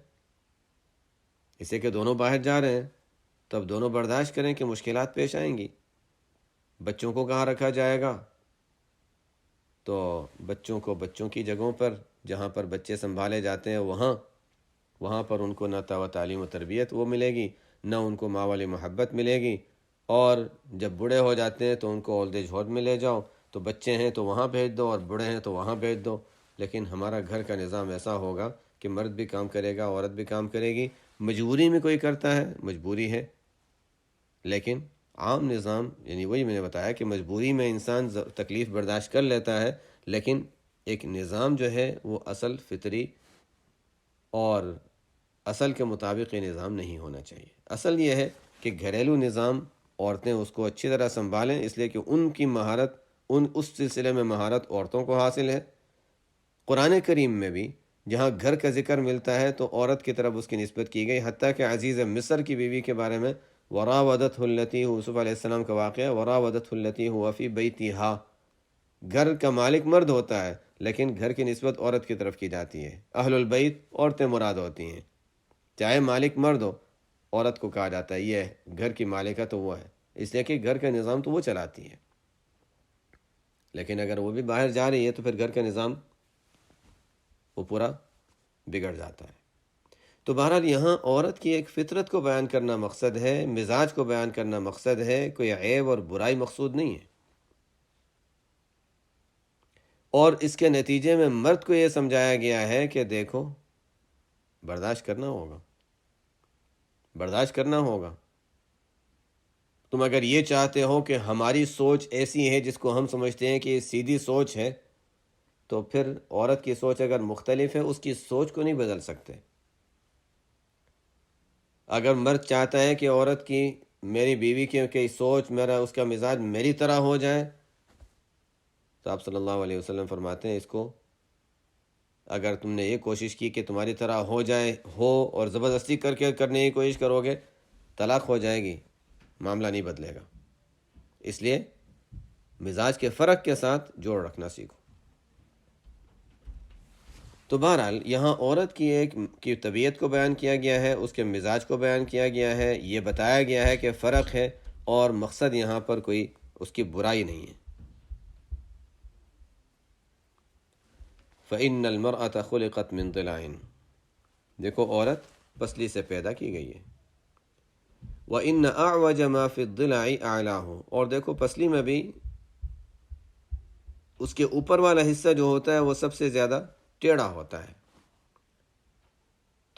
اسے کہ دونوں باہر جا رہے ہیں تو اب دونوں برداشت کریں کہ مشکلات پیش آئیں گی۔ بچوں کو کہاں رکھا جائے گا؟ تو بچوں کو بچوں کی جگہوں پر، جہاں پر بچے سنبھالے جاتے ہیں وہاں پر ان کو نہ تعلیم و تربیت وہ ملے گی، نہ ان کو ماں والی محبت ملے گی، اور جب بوڑھے ہو جاتے ہیں تو ان کو اولد ایج ہوم میں لے جاؤ، تو بچے ہیں تو وہاں بھیج دو اور بوڑھے ہیں تو وہاں بھیج دو۔ لیکن ہمارا گھر کا نظام ایسا ہوگا کہ مرد بھی کام کرے گا، عورت بھی کام کرے گی۔ مجبوری میں کوئی کرتا ہے، مجبوری ہے، لیکن عام نظام، یعنی وہی میں نے بتایا کہ مجبوری میں انسان تکلیف برداشت کر لیتا ہے، لیکن ایک نظام جو ہے وہ اصل فطری اور اصل کے مطابق یہ نظام نہیں ہونا چاہیے۔ اصل یہ ہے کہ گھریلو نظام عورتیں اس کو اچھی طرح سنبھالیں، اس لیے کہ ان کی مہارت، اس سلسلے میں مہارت عورتوں کو حاصل ہے۔ قرآن کریم میں بھی جہاں گھر کا ذکر ملتا ہے تو عورت کی طرف اس کی نسبت کی گئی، حتیٰ کہ عزیز مصر کی بیوی کے بارے میں وراودتہ التی، یوسف علیہ السلام کا واقعہ، وراودتہ التی هو فی بیتہا، گھر کا مالک مرد ہوتا ہے لیکن گھر کی نسبت عورت کی طرف کی جاتی ہے۔ اہل البیت عورتیں مراد ہوتی ہیں، چاہے مالک مرد ہو، عورت کو کہا جاتا ہے یہ گھر کی مالکہ تو وہ ہے، اس لیے کہ گھر کا نظام تو وہ چلاتی ہے۔ لیکن اگر وہ بھی باہر جا رہی ہے تو پھر گھر کا نظام وہ پورا بگڑ جاتا ہے۔ تو بہرحال یہاں عورت کی ایک فطرت کو بیان کرنا مقصد ہے، مزاج کو بیان کرنا مقصد ہے، کوئی عیب اور برائی مقصود نہیں ہے۔ اور اس کے نتیجے میں مرد کو یہ سمجھایا گیا ہے کہ دیکھو برداشت کرنا ہوگا، برداشت کرنا ہوگا۔ تم اگر یہ چاہتے ہو کہ ہماری سوچ ایسی ہے جس کو ہم سمجھتے ہیں کہ یہ سیدھی سوچ ہے، تو پھر عورت کی سوچ اگر مختلف ہے اس کی سوچ کو نہیں بدل سکتے۔ اگر مرد چاہتا ہے کہ عورت کی، میری بیوی کی سوچ، اس کا مزاج میری طرح ہو جائے، تو آپ صلی اللہ علیہ وسلم فرماتے ہیں اس کو اگر تم نے یہ کوشش کی کہ تمہاری طرح ہو جائے اور زبردستی کرنے کی کوشش کرو گے، طلاق ہو جائے گی، معاملہ نہیں بدلے گا۔ اس لیے مزاج کے فرق کے ساتھ جوڑ رکھنا سیکھو۔ تو بہرحال یہاں عورت کی طبیعت کو بیان کیا گیا ہے، اس کے مزاج کو بیان کیا گیا ہے، یہ بتایا گیا ہے کہ فرق ہے، اور مقصد یہاں پر کوئی اس کی برائی نہیں ہے۔ فَإِنَّ الْمَرْأَةَ خُلِقَتْ مِنْ ضِلَاعٍ، دیکھو عورت پسلی سے پیدا کی گئی ہے۔ وَإِنَّ أَعْوَجَ مَا فِي الضِّلَاعِ أَعْلَاهُ، اور دیکھو پسلی میں بھی اس کے اوپر والا حصہ جو ہوتا ہے وہ سب سے زیادہ ٹیڑھا ہوتا ہے۔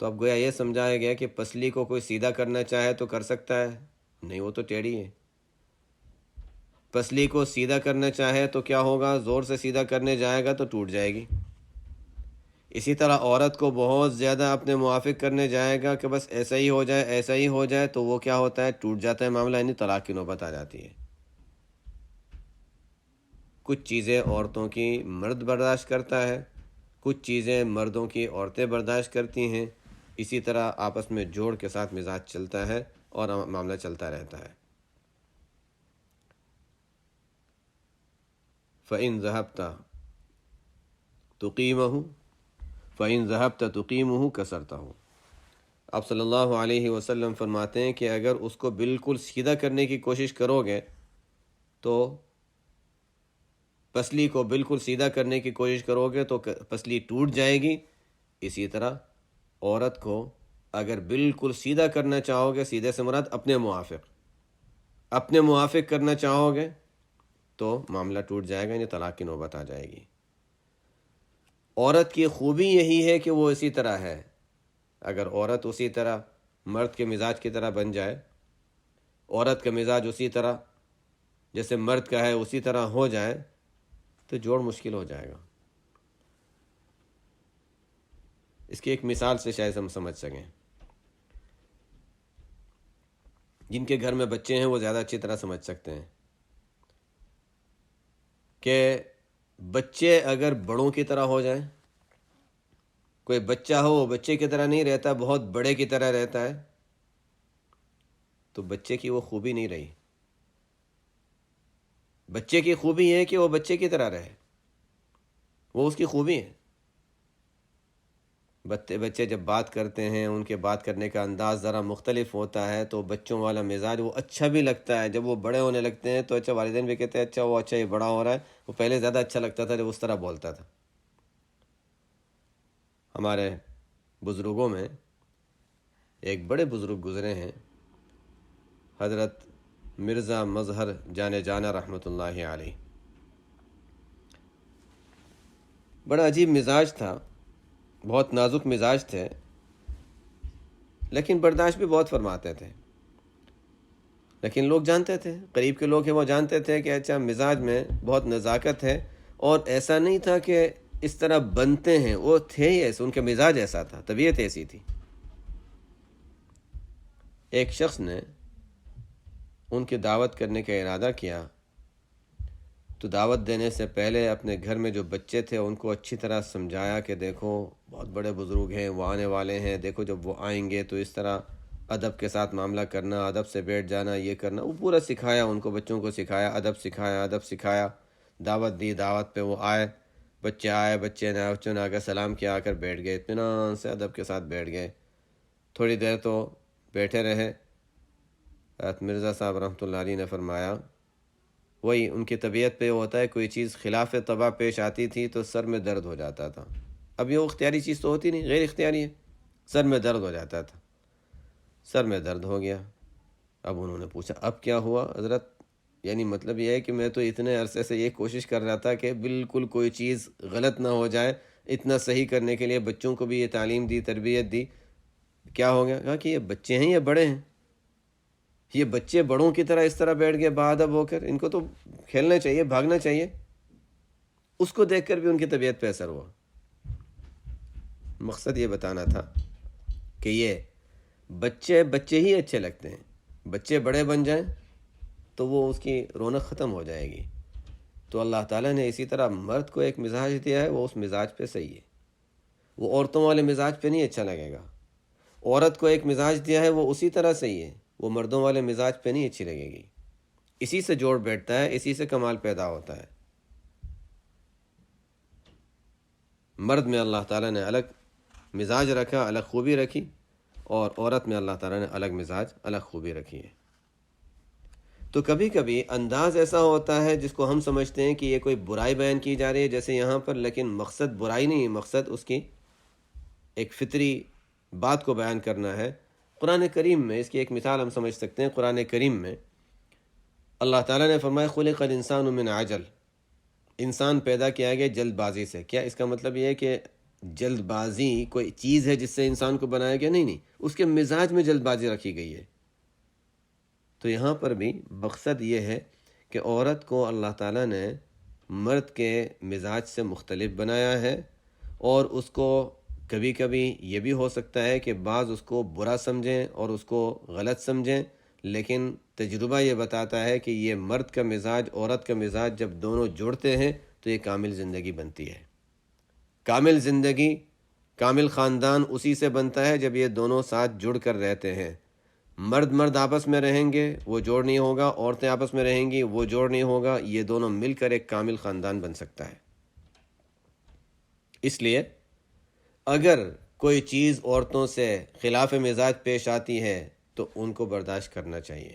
تو اب گویا یہ سمجھایا گیا کہ پسلی کو کوئی سیدھا کرنا چاہے تو کر سکتا ہے؟ نہیں، وہ تو ٹیڑھی ہے۔ پسلی کو سیدھا کرنا چاہے تو کیا ہوگا؟ زور سے سیدھا کرنے جائے گا تو ٹوٹ جائے گی۔ اسی طرح عورت کو بہت زیادہ اپنے موافق کرنے جائے گا کہ بس ایسا ہی ہو جائے، ایسا ہی ہو جائے، تو وہ کیا ہوتا ہے؟ ٹوٹ جاتا ہے معاملہ، یعنی طلاق کی نوبت آ جاتی ہے۔ کچھ چیزیں عورتوں کی مرد برداشت کرتا ہے، کچھ چیزیں مردوں کی عورتیں برداشت کرتی ہیں، اسی طرح آپس میں جوڑ کے ساتھ مزاج چلتا ہے اور معاملہ چلتا رہتا ہے۔ فَإِن ذَهَبْتَ تُقِيمَهُ فَإِن ذَهَبْتَ تُقِيمُهُ كَسَرْتَهُ، آپ صلی اللہ علیہ وسلم فرماتے ہیں کہ اگر اس کو بالکل سیدھا کرنے کی کوشش کرو گے تو پسلی کو بالکل سیدھا کرنے کی کوشش کرو گے تو پسلی ٹوٹ جائے گی۔ اسی طرح عورت کو اگر بالکل سیدھا کرنا چاہو گے، سیدھے سے مراد اپنے موافق کرنا چاہو گے تو معاملہ ٹوٹ جائے گا، یعنی طلاق کی نوبت آ جائے گی۔ عورت کی خوبی یہی ہے کہ وہ اسی طرح ہے۔ اگر عورت اسی طرح مرد کے مزاج کی طرح بن جائے، عورت کا مزاج اسی طرح جیسے مرد کا ہے اسی طرح ہو جائے، تو جوڑ مشکل ہو جائے گا۔ اس کی ایک مثال سے شاید ہم سمجھ سکیں۔ جن کے گھر میں بچے ہیں وہ زیادہ اچھی طرح سمجھ سکتے ہیں کہ بچے اگر بڑوں کی طرح ہو جائیں، کوئی بچہ ہو وہ بچے کی طرح نہیں رہتا، بہت بڑے کی طرح رہتا ہے، تو بچے کی وہ خوبی نہیں رہی۔ بچے کی خوبی ہے کہ وہ بچے کی طرح رہے، وہ اس کی خوبی ہے۔ بچے جب بات کرتے ہیں ان کے بات کرنے کا انداز ذرا مختلف ہوتا ہے تو بچوں والا مزاج وہ اچھا بھی لگتا ہے۔ جب وہ بڑے ہونے لگتے ہیں تو اچھا والدین بھی کہتے ہیں اچھا وہ اچھا یہ بڑا ہو رہا ہے، وہ پہلے زیادہ اچھا لگتا تھا جب اس طرح بولتا تھا۔ ہمارے بزرگوں میں ایک بڑے بزرگ گزرے ہیں، حضرت مرزا مظہر جانے جانا رحمۃ اللہ علیہ۔ بڑا عجیب مزاج تھا، بہت نازک مزاج تھے، لیکن برداشت بھی بہت فرماتے تھے۔ لیکن لوگ جانتے تھے، قریب کے لوگ ہیں وہ جانتے تھے کہ اچھا مزاج میں بہت نزاکت ہے، اور ایسا نہیں تھا کہ اس طرح بنتے ہیں، وہ تھے ہی ایسے، ان کا مزاج ایسا تھا، طبیعت ایسی تھی۔ ایک شخص نے ان کی دعوت کرنے کا ارادہ کیا تو دعوت دینے سے پہلے اپنے گھر میں جو بچے تھے ان کو اچھی طرح سمجھایا کہ دیکھو بہت بڑے بزرگ ہیں، وہ آنے والے ہیں، دیکھو جب وہ آئیں گے تو اس طرح ادب کے ساتھ معاملہ کرنا، ادب سے بیٹھ جانا، یہ کرنا، وہ پورا سکھایا ان کو، بچوں کو سکھایا، ادب سکھایا، دعوت دی، دعوت پہ وہ آئے، بچے نے آ کر سلام کیا، آ کر بیٹھ گئے، اطمینان سے ادب کے ساتھ بیٹھ گئے۔ تھوڑی دیر تو بیٹھے رہے۔ حضرت مرزا صاحب رحمۃ اللہ علیہ نے فرمایا، وہی ان کی طبیعت پہ ہوتا ہے، کوئی چیز خلاف طبع پیش آتی تھی تو سر میں درد ہو جاتا تھا۔ اب یہ اختیاری چیز تو ہوتی نہیں، غیر اختیاری ہے، سر میں درد ہو جاتا تھا۔ سر میں درد ہو گیا۔ اب انہوں نے پوچھا اب کیا ہوا حضرت؟ یعنی مطلب یہ ہے کہ میں تو اتنے عرصے سے یہ کوشش کر رہا تھا کہ بالکل کوئی چیز غلط نہ ہو جائے، اتنا صحیح کرنے کے لیے بچوں کو بھی یہ تعلیم دی، تربیت دی، کیا ہو گیا؟ کہا کہ یہ بچے ہیں، یہ بڑے ہیں، یہ بچے بڑوں کی طرح اس طرح بیٹھ گئے باادب ہو کر، ان کو تو کھیلنا چاہیے، بھاگنا چاہیے۔ اس کو دیکھ کر بھی ان کی طبیعت پہ اثر ہوا۔ مقصد یہ بتانا تھا کہ یہ بچے ہی اچھے لگتے ہیں، بچے بڑے بن جائیں تو وہ اس کی رونق ختم ہو جائے گی۔ تو اللہ تعالیٰ نے اسی طرح مرد کو ایک مزاج دیا ہے، وہ اس مزاج پہ صحیح ہے، وہ عورتوں والے مزاج پہ نہیں اچھا لگے گا۔ عورت کو ایک مزاج دیا ہے، وہ اسی طرح صحیح ہے، وہ مردوں والے مزاج پہ نہیں اچھی لگے گی۔ اسی سے جوڑ بیٹھتا ہے، اسی سے کمال پیدا ہوتا ہے۔ مرد میں اللہ تعالیٰ نے الگ مزاج رکھا، الگ خوبی رکھی، اور عورت میں اللہ تعالیٰ نے الگ مزاج، الگ خوبی رکھی ہے۔ تو کبھی کبھی انداز ایسا ہوتا ہے جس کو ہم سمجھتے ہیں کہ یہ کوئی برائی بیان کی جا رہی ہے جیسے یہاں پر، لیکن مقصد برائی نہیں ہے، مقصد اس کی ایک فطری بات کو بیان کرنا ہے۔ قرآن کریم میں اس کی ایک مثال ہم سمجھ سکتے ہیں۔ قرآن کریم میں اللہ تعالیٰ نے فرمایا خلق الانسان من عجل، انسان پیدا کیا گیا جلد بازی سے۔ کیا اس کا مطلب یہ ہے کہ جلد بازی کوئی چیز ہے جس سے انسان کو بنایا گیا؟ نہیں، اس کے مزاج میں جلد بازی رکھی گئی ہے۔ تو یہاں پر بھی مقصد یہ ہے کہ عورت کو اللہ تعالیٰ نے مرد کے مزاج سے مختلف بنایا ہے، اور اس کو کبھی کبھی یہ بھی ہو سکتا ہے کہ بعض اس کو برا سمجھیں اور اس کو غلط سمجھیں، لیکن تجربہ یہ بتاتا ہے کہ یہ مرد کا مزاج، عورت کا مزاج جب دونوں جڑتے ہیں تو یہ کامل زندگی بنتی ہے۔ کامل زندگی، کامل خاندان اسی سے بنتا ہے جب یہ دونوں ساتھ جڑ کر رہتے ہیں۔ مرد آپس میں رہیں گے وہ جوڑ نہیں ہوگا، عورتیں آپس میں رہیں گی وہ جوڑ نہیں ہوگا، یہ دونوں مل کر ایک کامل خاندان بن سکتا ہے۔ اس لیے اگر کوئی چیز عورتوں سے خلاف مزاج پیش آتی ہے تو ان کو برداشت کرنا چاہیے۔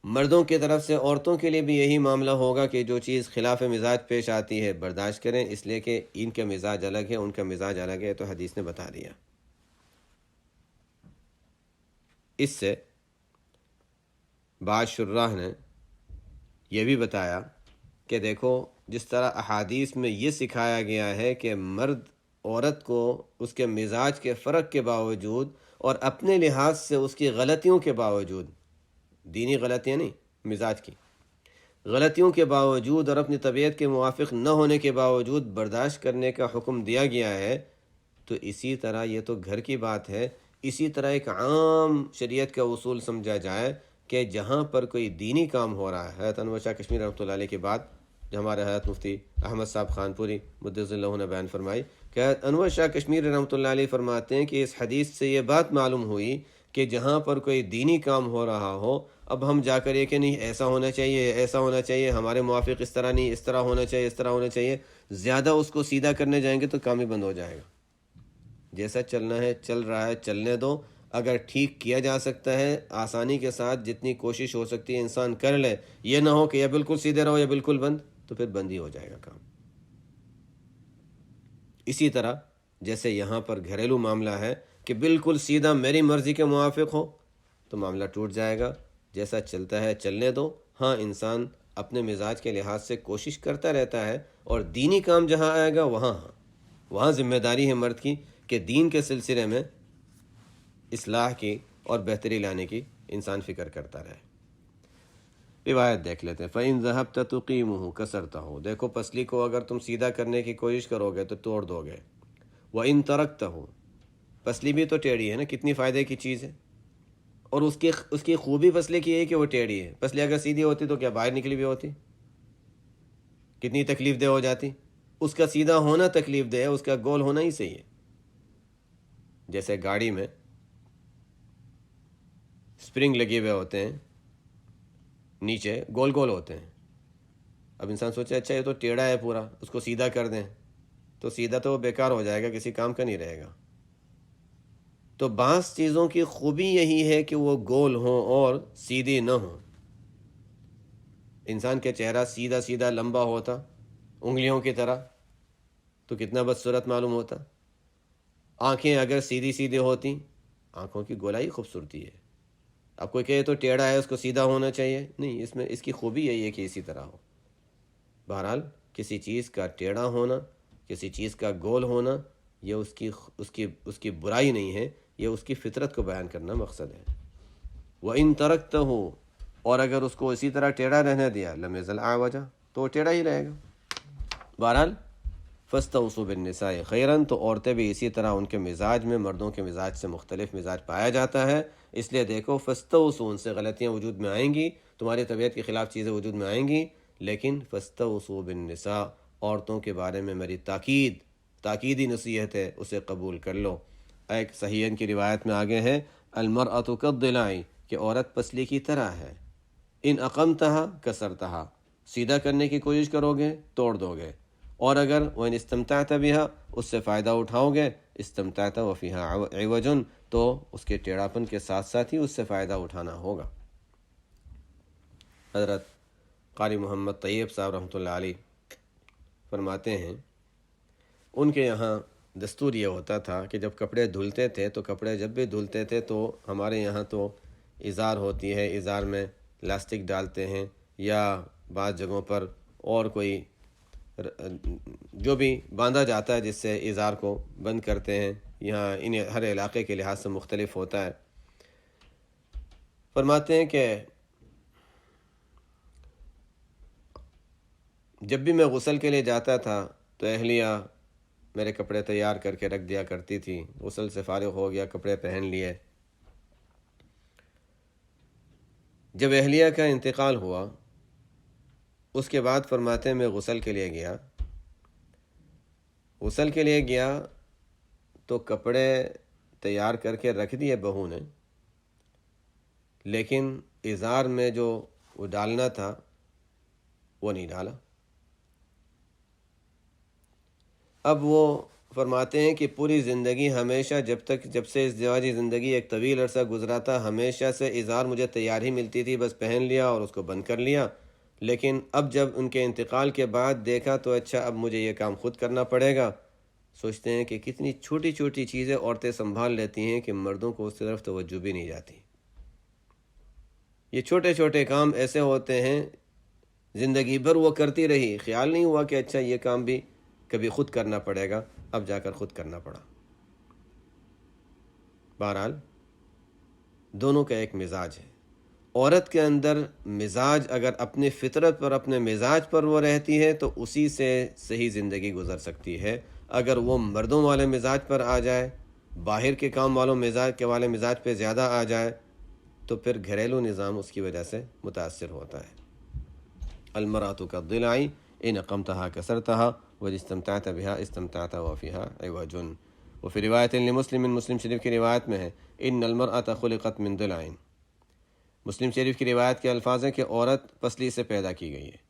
مردوں کی طرف سے عورتوں کے لیے بھی یہی معاملہ ہوگا کہ جو چیز خلاف مزاج پیش آتی ہے برداشت کریں، اس لیے کہ ان کا مزاج الگ ہے، ان کا مزاج الگ ہے، تو حدیث نے بتا دیا۔ اس سے بعض شراح نے یہ بھی بتایا کہ دیکھو جس طرح احادیث میں یہ سکھایا گیا ہے کہ مرد عورت کو اس کے مزاج کے فرق کے باوجود اور اپنے لحاظ سے اس کی غلطیوں کے باوجود، دینی غلطیاں نہیں، مزاج کی غلطیوں کے باوجود اور اپنی طبیعت کے موافق نہ ہونے کے باوجود برداشت کرنے کا حکم دیا گیا ہے، تو اسی طرح یہ تو گھر کی بات ہے، اسی طرح ایک عام شریعت کا اصول سمجھا جائے کہ جہاں پر کوئی دینی کام ہو رہا ہے، حضرت انور شاہ کشمیری رحمۃ اللہ علیہ کے بعد جو ہمارے حضرت مفتی احمد صاحب خان پوری مدثر اللہ نے بیان فرمائی کہ حضرت انور شاہ کشمیری رحمۃ اللہ علیہ فرماتے ہیں کہ اس حدیث سے یہ بات معلوم ہوئی کہ جہاں پر کوئی دینی کام ہو رہا ہو، اب ہم جا کر یہ کہ نہیں ایسا ہونا چاہیے، ایسا ہونا چاہیے، ہمارے موافق اس طرح نہیں، اس طرح ہونا چاہیے، اس طرح ہونا چاہیے، زیادہ اس کو سیدھا کرنے جائیں گے تو کام ہی بند ہو جائے گا۔ جیسا چلنا ہے چل رہا ہے، چلنے دو۔ اگر ٹھیک کیا جا سکتا ہے آسانی کے ساتھ، جتنی کوشش ہو سکتی ہے انسان کر لے، یہ نہ ہو کہ یا بالکل سیدھے رہو یا بالکل بند، تو پھر بند ہی ہو جائے گا کام۔ اسی طرح جیسے یہاں پر گھریلو معاملہ ہے کہ بالکل سیدھا میری مرضی کے موافق ہو تو معاملہ ٹوٹ جائے گا۔ جیسا چلتا ہے چلنے دو۔ ہاں انسان اپنے مزاج کے لحاظ سے کوشش کرتا رہتا ہے، اور دینی کام جہاں آئے گا وہاں ذمہ داری ہے مرد کی کہ دین کے سلسلے میں اصلاح کی اور بہتری لانے کی انسان فکر کرتا رہے۔ روایت دیکھ لیتے ہیں۔ فَإِن ذَهَبْتَ تُقِيمُهُ كَسَرْتَهُ، دیکھو پسلی کو اگر تم سیدھا کرنے کی کوشش کرو گے تو توڑ دو گے۔ وَإِن تَرَكْتَهُ، پسلی بھی تو ٹیڑھی ہے نا، کتنی فائدے کی چیز ہے، اور اس کی خوبی پسلی کی ہے کہ وہ ٹیڑھی ہے۔ پسلی اگر سیدھی ہوتی تو کیا باہر نکلی ہوئی ہوتی، کتنی تکلیف دہ ہو جاتی۔ اس کا سیدھا ہونا تکلیف دہ ہے، اس کا گول ہونا ہی صحیح ہے۔ جیسے گاڑی میں سپرنگ لگے ہوئے ہوتے ہیں، نیچے گول گول ہوتے ہیں۔ اب انسان سوچے اچھا یہ تو ٹیڑھا ہے پورا، اس کو سیدھا کر دیں تو سیدھا تو وہ بیکار ہو جائے گا، کسی کام کا نہیں رہے گا۔ تو بعض چیزوں کی خوبی یہی ہے کہ وہ گول ہوں اور سیدھی نہ ہوں۔ انسان کا چہرہ سیدھا سیدھا لمبا ہوتا انگلیوں کی طرح تو کتنا بدصورت معلوم ہوتا۔ آنکھیں اگر سیدھی سیدھی ہوتی، آنکھوں کی گولائی خوبصورتی ہے۔ اب کوئی کہے تو ٹیڑھا ہے اس کو سیدھا ہونا چاہیے، نہیں، اس کی خوبی یہی ہے کہ اسی طرح ہو۔ بہرحال کسی چیز کا ٹیڑھا ہونا، کسی چیز کا گول ہونا، یہ اس کی برائی نہیں ہے، یہ اس کی فطرت کو بیان کرنا مقصد ہے۔ وَإِن تَرَكْتَهُ، اور اگر اس کو اسی طرح ٹیڑھا رہنے دیا، لَمْ يَزَلْ أَعْوَجًا، تو وہ ٹیڑھا ہی رہے گا۔ بہرحال فَاسْتَوْصُوا بِالنِّسَاءِ خَيْرًا، تو عورتیں بھی اسی طرح، ان کے مزاج میں مردوں کے مزاج سے مختلف مزاج پایا جاتا ہے، اس لیے دیکھو فَاسْتَوْصُوا، ان سے غلطیاں وجود میں آئیں گی، تمہاری طبیعت کے خلاف چیزیں وجود میں آئیں گی، لیکن فَاسْتَوْصُوا بِالنِّسَاء، عورتوں کے بارے میں میری تاکیدی نصیحت ہے، اسے قبول کر لو۔ ایک صحیحین کی روایت میں آگے ہے المرأة كالضلع، کہ عورت پسلی کی طرح ہے، ان اقمتها کسرتها، سیدھا کرنے کی کوشش کرو گے توڑ دو گے، اور اگر وَإِنِ اسْتَمْتَعْتَ بِهَا، اس سے فائدہ اٹھاؤ گے، استمتعت وفيها عوج، تو اس کے ٹیڑھاپن کے ساتھ ساتھ ہی اس سے فائدہ اٹھانا ہوگا۔ حضرت قاری محمد طیب صاحب رحمۃ اللہ علیہ فرماتے ہیں ان کے یہاں دستور یہ ہوتا تھا کہ جب کپڑے دھلتے تھے تو کپڑے جب بھی دھلتے تھے تو ہمارے یہاں تو ازار ہوتی ہے، ازار میں لاسٹک ڈالتے ہیں، یا بعض جگہوں پر اور کوئی جو بھی باندھا جاتا ہے جس سے ازار کو بند کرتے ہیں، یہاں ہر علاقے کے لحاظ سے مختلف ہوتا ہے۔ فرماتے ہیں کہ جب بھی میں غسل کے لیے جاتا تھا تو اہلیہ میرے کپڑے تیار کر کے رکھ دیا کرتی تھی، غسل سے فارغ ہو گیا، کپڑے پہن لیے۔ جب اہلیہ کا انتقال ہوا اس کے بعد فرماتے ہیں میں غسل کے لیے گیا تو کپڑے تیار کر کے رکھ دیے بہو نے، لیکن ازار میں جو وہ ڈالنا تھا وہ نہیں ڈالا۔ اب وہ فرماتے ہیں کہ پوری زندگی ہمیشہ جب سے ازدواجی زندگی ایک طویل عرصہ گزرا تھا، ہمیشہ سے ازار مجھے تیار ہی ملتی تھی، بس پہن لیا اور اس کو بند کر لیا، لیکن اب جب ان کے انتقال کے بعد دیکھا تو اچھا اب مجھے یہ کام خود کرنا پڑے گا۔ سوچتے ہیں کہ کتنی چھوٹی چھوٹی چیزیں عورتیں سنبھال لیتی ہیں کہ مردوں کو اس طرف توجہ بھی نہیں جاتی۔ یہ چھوٹے چھوٹے کام ایسے ہوتے ہیں زندگی بھر وہ کرتی رہی، خیال نہیں ہوا کہ اچھا یہ کام بھی کبھی خود کرنا پڑے گا، اب جا کر خود کرنا پڑا۔ بہرحال دونوں کا ایک مزاج ہے، عورت کے اندر مزاج اگر اپنی فطرت پر اپنے مزاج پر وہ رہتی ہے تو اسی سے صحیح زندگی گزر سکتی ہے۔ اگر وہ مردوں والے مزاج پر آ جائے باہر کے کام والوں مزاج پہ زیادہ آ جائے تو پھر گھریلو نظام اس کی وجہ سے متاثر ہوتا ہے۔ المرأة كالضلع إن أقمتها كسرتها وإن استمتعت بها استمتعت وفيها عوج۔ وفي رواية لمسلم، مسلم شریف کی روایت میں ہے إن المرأة خلقت من ضلع۔ مسلم شریف کی روایت کے الفاظ ہیں کہ عورت پسلی سے پیدا کی گئی ہے۔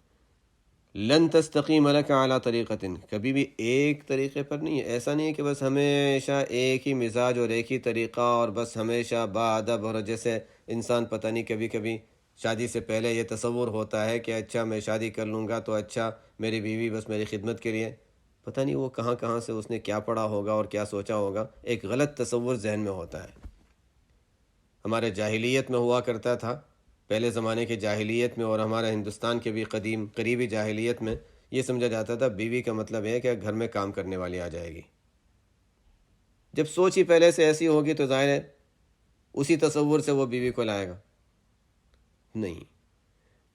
لن تستقیم لك على طریقۃ، کبھی بھی ایک طریقے پر نہیں ہے۔ ایسا نہیں ہے کہ بس ہمیشہ ایک ہی مزاج اور ایک ہی طریقہ اور بس ہمیشہ باادب، اور جیسے انسان پتہ نہیں کبھی کبھی شادی سے پہلے یہ تصور ہوتا ہے کہ اچھا میں شادی کر لوں گا تو اچھا میری بیوی بس میری خدمت کے لیے، پتہ نہیں وہ کہاں کہاں سے اس نے کیا پڑھا ہوگا اور کیا سوچا ہوگا، ایک غلط تصور ذہن میں ہوتا ہے۔ ہمارے جاہلیت میں ہوا کرتا تھا، پہلے زمانے کے جاہلیت میں اور ہمارے ہندوستان کے بھی قریبی جاہلیت میں یہ سمجھا جاتا تھا بیوی کا مطلب ہے کہ گھر میں کام کرنے والی آ جائے گی۔ جب سوچ ہی پہلے سے ایسی ہوگی تو ظاہر ہے اسی تصور سے وہ بیوی کو لائے گا۔ نہیں،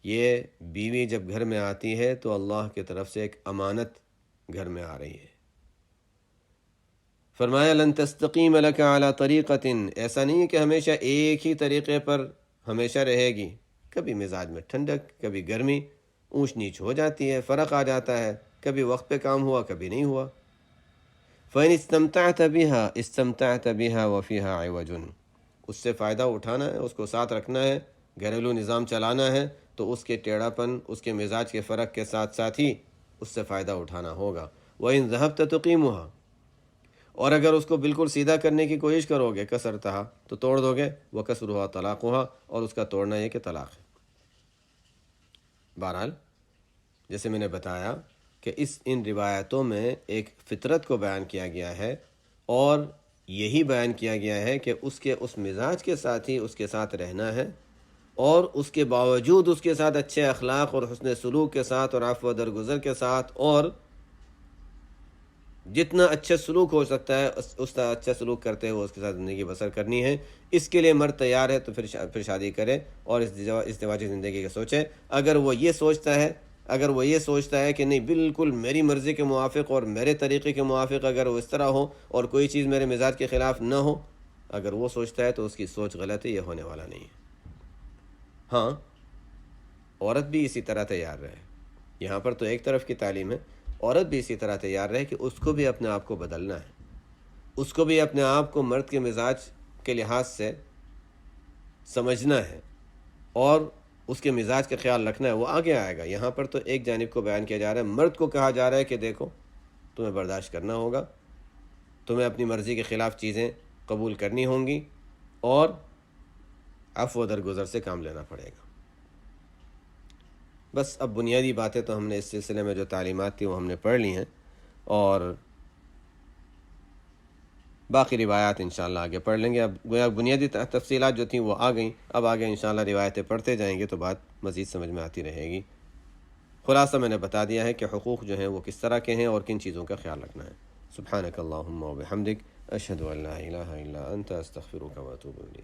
یہ بیوی جب گھر میں آتی ہے تو اللہ کی طرف سے ایک امانت گھر میں آ رہی ہے۔ فرمایا لن تستقیم لک علی طریقۃ، ایسا نہیں ہے کہ ہمیشہ ایک ہی طریقے پر ہمیشہ رہے گی، کبھی مزاج میں ٹھنڈک، کبھی گرمی، اونچ نیچ ہو جاتی ہے، فرق آ جاتا ہے، کبھی وقت پہ کام ہوا کبھی نہیں ہوا۔ فَإِنِ اسْتَمْتَعْتَ بِهَا اسْتَمْتَعْتَ بِهَا وَفِيهَا عِوَجٌ، اس سے فائدہ اٹھانا ہے، اس کو ساتھ رکھنا ہے، گھریلو نظام چلانا ہے تو اس کے ٹیڑھا پن، اس کے مزاج کے فرق کے ساتھ ساتھ ہی اس سے فائدہ اٹھانا ہوگا۔ وَإِنْ ذَهَبْتَ تُقِيمُهَا، اور اگر اس کو بالکل سیدھا کرنے کی کوشش کرو گے، کسرتہا، تو توڑ دو گے، وکسرہا طلاقہا، اور اس کا توڑنا یہ کہ طلاق ہے۔ بہرحال جیسے میں نے بتایا کہ ان روایتوں میں ایک فطرت کو بیان کیا گیا ہے، اور یہی بیان کیا گیا ہے کہ اس مزاج کے ساتھ ہی اس کے ساتھ رہنا ہے، اور اس کے باوجود اس کے ساتھ اچھے اخلاق اور حسن سلوک کے ساتھ اور عفو و درگزر کے ساتھ، اور جتنا اچھا سلوک ہو سکتا ہے اس کا اچھا سلوک کرتے ہوئے اس کے ساتھ زندگی بسر کرنی ہے۔ اس کے لیے مرد تیار ہے تو پھر شادی کرے اور ازدواجی زندگی کا سوچے۔ اگر وہ یہ سوچتا ہے کہ نہیں بالکل میری مرضی کے موافق اور میرے طریقے کے موافق اگر وہ اس طرح ہو اور کوئی چیز میرے مزاج کے خلاف نہ ہو، اگر وہ سوچتا ہے تو اس کی سوچ غلط ہے، یہ ہونے والا نہیں ہے۔ ہاں، عورت بھی اسی طرح تیار رہے، یہاں پر تو ایک طرف کی تعلیم ہے، عورت بھی اسی طرح تیار رہے کہ اس کو بھی اپنے آپ کو بدلنا ہے، اس کو بھی اپنے آپ کو مرد کے مزاج کے لحاظ سے سمجھنا ہے اور اس کے مزاج کا خیال رکھنا ہے، وہ آگے آئے گا۔ یہاں پر تو ایک جانب کو بیان کیا جا رہا ہے، مرد کو کہا جا رہا ہے کہ دیکھو تمہیں برداشت کرنا ہوگا، تمہیں اپنی مرضی کے خلاف چیزیں قبول کرنی ہوں گی اور عفو و درگزر سے کام لینا پڑے گا۔ بس اب بنیادی باتیں تو ہم نے اس سلسلے میں جو تعلیمات تھیں وہ ہم نے پڑھ لی ہیں، اور باقی روایات انشاءاللہ آگے پڑھ لیں گے۔ اب گویا بنیادی تفصیلات جو تھیں وہ آ گئیں، اب آگے انشاءاللہ روایتیں پڑھتے جائیں گے تو بات مزید سمجھ میں آتی رہے گی۔ خلاصہ میں نے بتا دیا ہے کہ حقوق جو ہیں وہ کس طرح کے ہیں اور کن چیزوں کا خیال رکھنا ہے۔ سبحانک اللہم و بحمدک، اشہد ان لا الہ الا انت، استغفرک و اتوب الیک۔